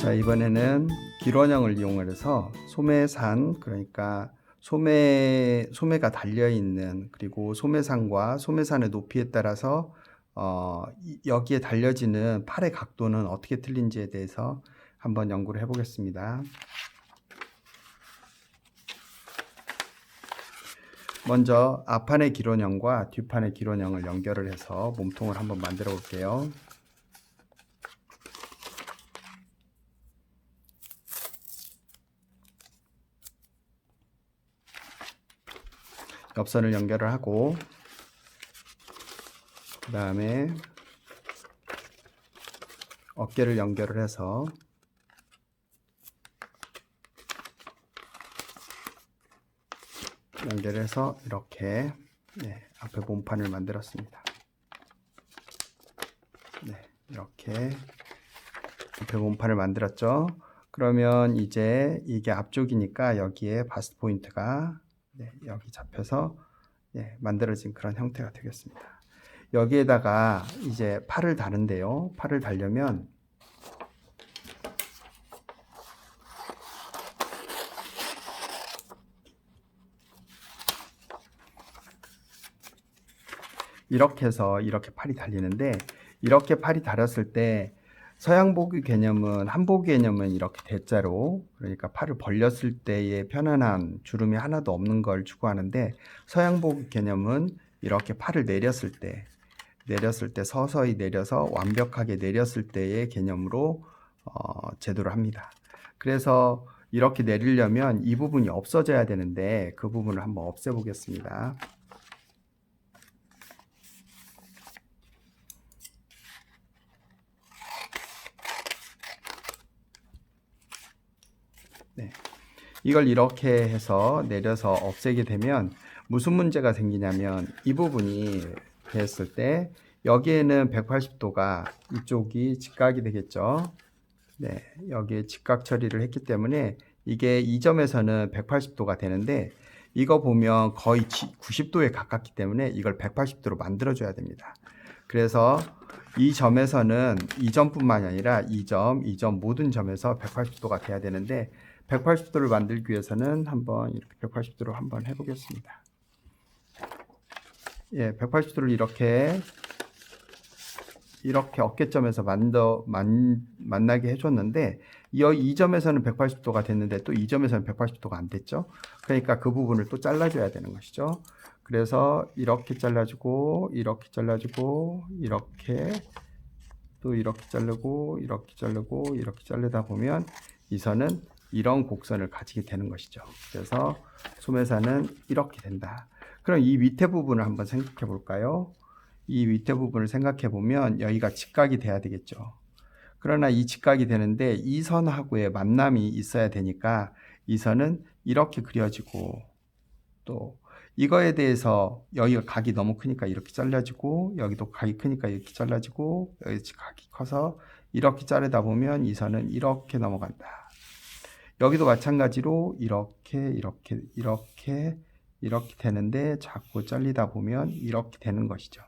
자, 이번에는 기론형을 이용해서 소매산, 그러니까 소매가 달려있는, 그리고 소매산과 소매산의 높이에 따라서 여기에 달려지는 팔의 각도는 어떻게 틀린지에 대해서 한번 연구를 해보겠습니다. 먼저 앞판의 기론형과 뒷판의 기론형을 연결을 해서 몸통을 한번 만들어 볼게요. 옆선을 연결을 하고, 그 다음에 어깨를 연결을 해서 이렇게 앞에 몸판을 만들었습니다. 이렇게 앞에 몸판을 만들었죠. 그러면 이제 이게 앞쪽이니까 여기에 바스트 포인트가 여기 잡혀서 만들어진 그런 형태가 되겠습니다. 여기에다가 이제 팔을 다는데요. 팔을 달려면 이렇게 해서 이렇게 팔이 달리는데, 이렇게 팔이 달았을 때 서양복의 개념은, 한복의 개념은 이렇게 대자로, 그러니까 팔을 벌렸을 때의 편안한 주름이 하나도 없는 걸 추구하는데, 서양복의 개념은 이렇게 팔을 내렸을 때 서서히 내려서 완벽하게 내렸을 때의 개념으로 제도를 합니다. 그래서 이렇게 내리려면 이 부분이 없어져야 되는데, 그 부분을 한번 없애 보겠습니다. 이걸 이렇게 해서 내려서 없애게 되면 무슨 문제가 생기냐면, 이 부분이 됐을 때 여기에는 180도가 이쪽이 직각이 되겠죠. 여기에 직각 처리를 했기 때문에 이게 이 점에서는 180도가 되는데, 이거 보면 거의 90도에 가깝기 때문에 이걸 180도로 만들어 줘야 됩니다. 그래서 이 점에서는 이 점뿐만이 아니라 이 점 모든 점에서 180도가 돼야 되는데, 180도를 만들기 위해서는 한번 이렇게 180도로 한번 해보겠습니다. 180도를 이렇게 어깨점에서 만나게 해줬는데, 이 점에서는 180도가 됐는데 또 이 점에서는 180도가 안 됐죠. 그러니까 그 부분을 또 잘라줘야 되는 것이죠. 그래서 이렇게 잘라주고, 이렇게 잘라주고, 이렇게 또 이렇게 자르고, 이렇게 자르고, 이렇게 자르다 보면 이 선은 이런 곡선을 가지게 되는 것이죠. 그래서 소매산은 이렇게 된다. 그럼 이 밑에 부분을 한번 생각해 볼까요? 이 밑에 부분을 생각해 보면 여기가 직각이 돼야 되겠죠. 그러나 이 직각이 되는데 이 선하고의 만남이 있어야 되니까 이 선은 이렇게 그려지고, 또 이거에 대해서 여기가 각이 너무 크니까 이렇게 잘라지고, 여기도 각이 크니까 이렇게 잘라지고, 여기 각이 커서 이렇게 자르다 보면 이 선은 이렇게 넘어간다. 여기도 마찬가지로 이렇게 되는데 자꾸 잘리다 보면 이렇게 되는 것이죠.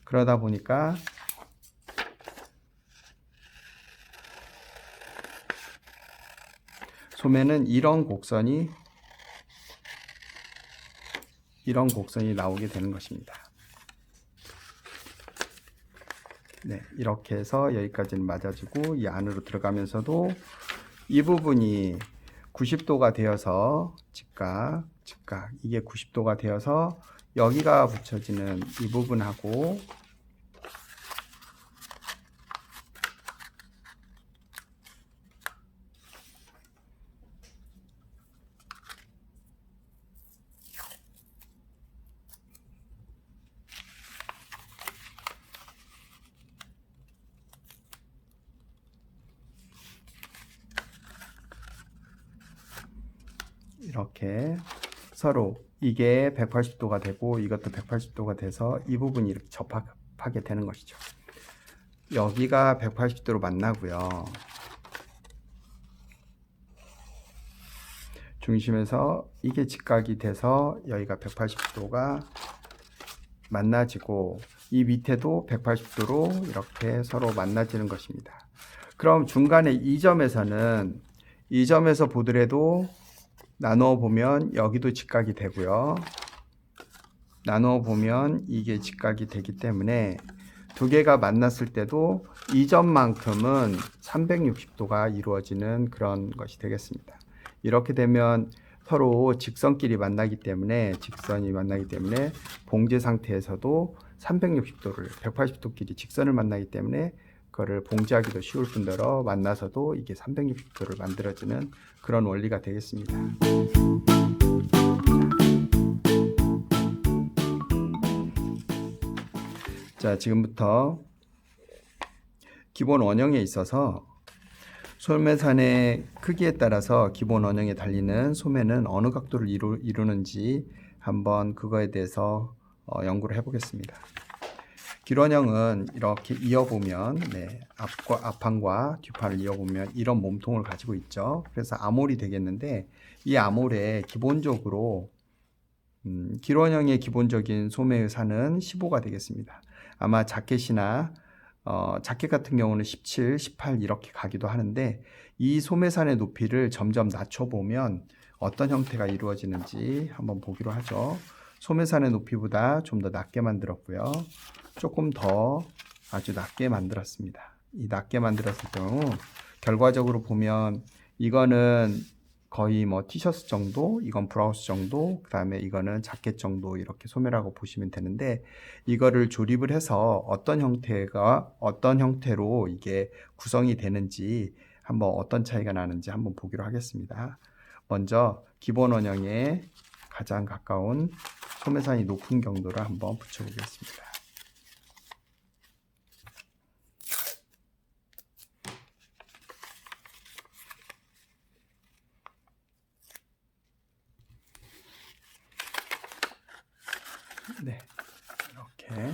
그러다 보니까 소매는 이런 곡선이 나오게 되는 것입니다. 이렇게 해서 여기까지는 맞아주고, 이 안으로 들어가면서도 이 부분이 90도가 되어서 직각 이게 90도가 되어서 여기가 붙여지는 이 부분하고 이렇게 서로 이게 180도가 되고 이것도 180도가 돼서 이 부분이 이렇게 접합하게 되는 것이죠. 여기가 180도로 만나고요. 중심에서 이게 직각이 돼서 여기가 180도가 만나지고, 이 밑에도 180도로 이렇게 서로 만나지는 것입니다. 그럼 중간에 이 점에서 보더라도 나누어 보면 여기도 직각이 되고요. 나누어 보면 이게 직각이 되기 때문에 두 개가 만났을 때도 이 점만큼은 360도가 이루어지는 그런 것이 되겠습니다. 이렇게 되면 서로 직선이 만나기 때문에 봉제 상태에서도 360도를 180도끼리 직선을 만나기 때문에 그거를 봉제하기도 쉬울 뿐더러 만나서도 이게 360도를 만들어지는 그런 원리가 되겠습니다. 자, 지금부터 기본 원형에 있어서 소매산의 크기에 따라서 기본 원형에 달리는 소매는 어느 각도를 이루는지 한번 그거에 대해서 연구를 해보겠습니다. 길원형은 이렇게 이어보면 앞판과 뒷판을 이어보면 이런 몸통을 가지고 있죠. 그래서 아몰이 되겠는데 이 아몰에 기본적으로 길원형의 기본적인 소매의 산은 15가 되겠습니다. 아마 자켓이나 자켓 같은 경우는 17, 18 이렇게 가기도 하는데 이 소매산의 높이를 점점 낮춰보면 어떤 형태가 이루어지는지 한번 보기로 하죠. 소매산의 높이보다 좀 더 낮게 만들었고요. 조금 더 아주 낮게 만들었습니다. 이 낮게 만들었을 경우 결과적으로 보면 이거는 거의 뭐 티셔츠 정도, 이건 브라우스 정도, 그 다음에 이거는 자켓 정도 이렇게 소매라고 보시면 되는데 이거를 조립을 해서 어떤 형태로 이게 구성이 되는지 한번 어떤 차이가 나는지 한번 보기로 하겠습니다. 먼저 기본 원형에 가장 가까운 소매산이 높은 경도를 한번 붙여보겠습니다. 네, 이렇게.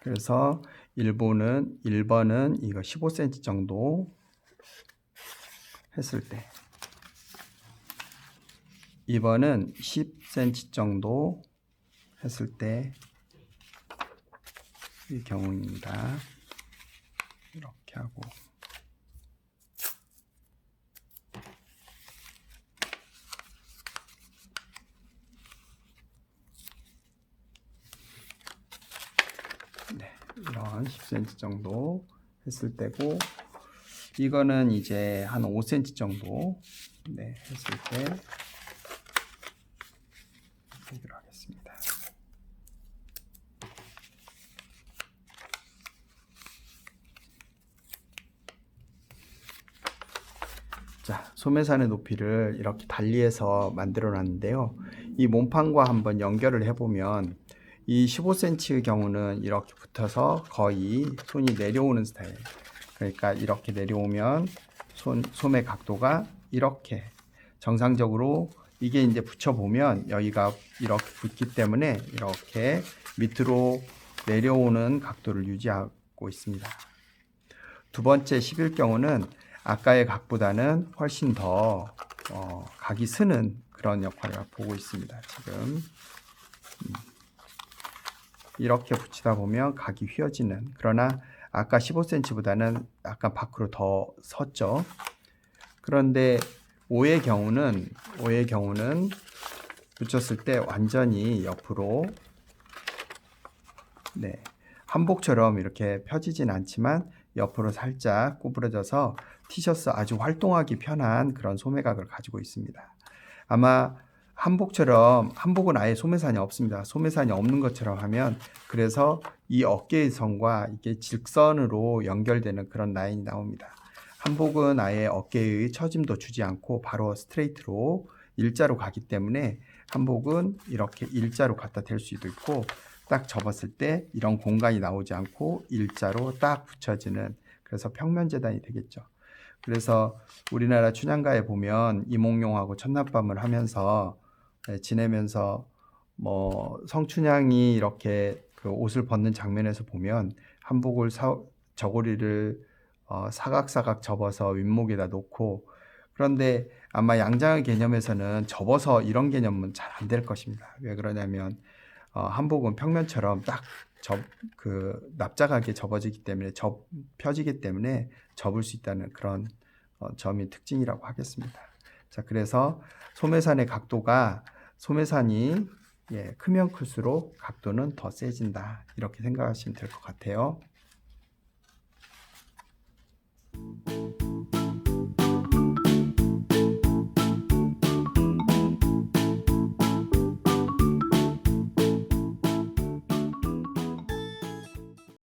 그래서 1번은 이거 15cm 정도 했을 때, 2번은 10cm 정도 했을 때 이 경우입니다. 이렇게 하고 이런 10cm 정도 했을 때고 이거는 이제 한 5cm 정도 했을 때 보기로 하겠습니다. 자, 소매산의 높이를 이렇게 달리해서 만들어 놨는데요. 이 몸판과 한번 연결을 해보면 이 15cm의 경우는 이렇게 붙어서 거의 손이 내려오는 스타일. 그러니까 이렇게 내려오면 소매 각도가 이렇게 정상적으로 이게 이제 붙여보면 여기가 이렇게 붙기 때문에 이렇게 밑으로 내려오는 각도를 유지하고 있습니다. 두 번째 10일 경우는 아까의 각보다는 훨씬 더 각이 쓰는 그런 역할을 보고 있습니다. 지금 이렇게 붙이다 보면 각이 휘어지는, 그러나 아까 15cm보다는 약간 밖으로 더 섰죠. 그런데 5의 경우는 붙였을 때 완전히 옆으로 한복처럼 이렇게 펴지진 않지만 옆으로 살짝 구부러져서 티셔츠 아주 활동하기 편한 그런 소매각을 가지고 있습니다. 아마 한복은 아예 소매산이 없습니다. 소매산이 없는 것처럼 하면 그래서 이 어깨의 선과 이게 직선으로 연결되는 그런 라인이 나옵니다. 한복은 아예 어깨의 처짐도 주지 않고 바로 스트레이트로 일자로 가기 때문에 한복은 이렇게 일자로 갖다 댈 수도 있고 딱 접었을 때 이런 공간이 나오지 않고 일자로 딱 붙여지는, 그래서 평면재단이 되겠죠. 그래서 우리나라 춘향가에 보면 이몽룡하고 천남밤을 하면서 지내면서 뭐 성춘향이 이렇게 그 옷을 벗는 장면에서 보면 한복을 저고리를 사각사각 접어서 윗목에다 놓고 그런데 아마 양장의 개념에서는 접어서 이런 개념은 잘 안 될 것입니다. 왜 그러냐면 한복은 평면처럼 딱 납작하게 접어지기 때문에 펴지기 때문에 접을 수 있다는 그런 점이 특징이라고 하겠습니다. 자, 그래서 소매산의 각도가 소매산이 크면 클수록 각도는 더 세진다. 이렇게 생각하시면 될 것 같아요.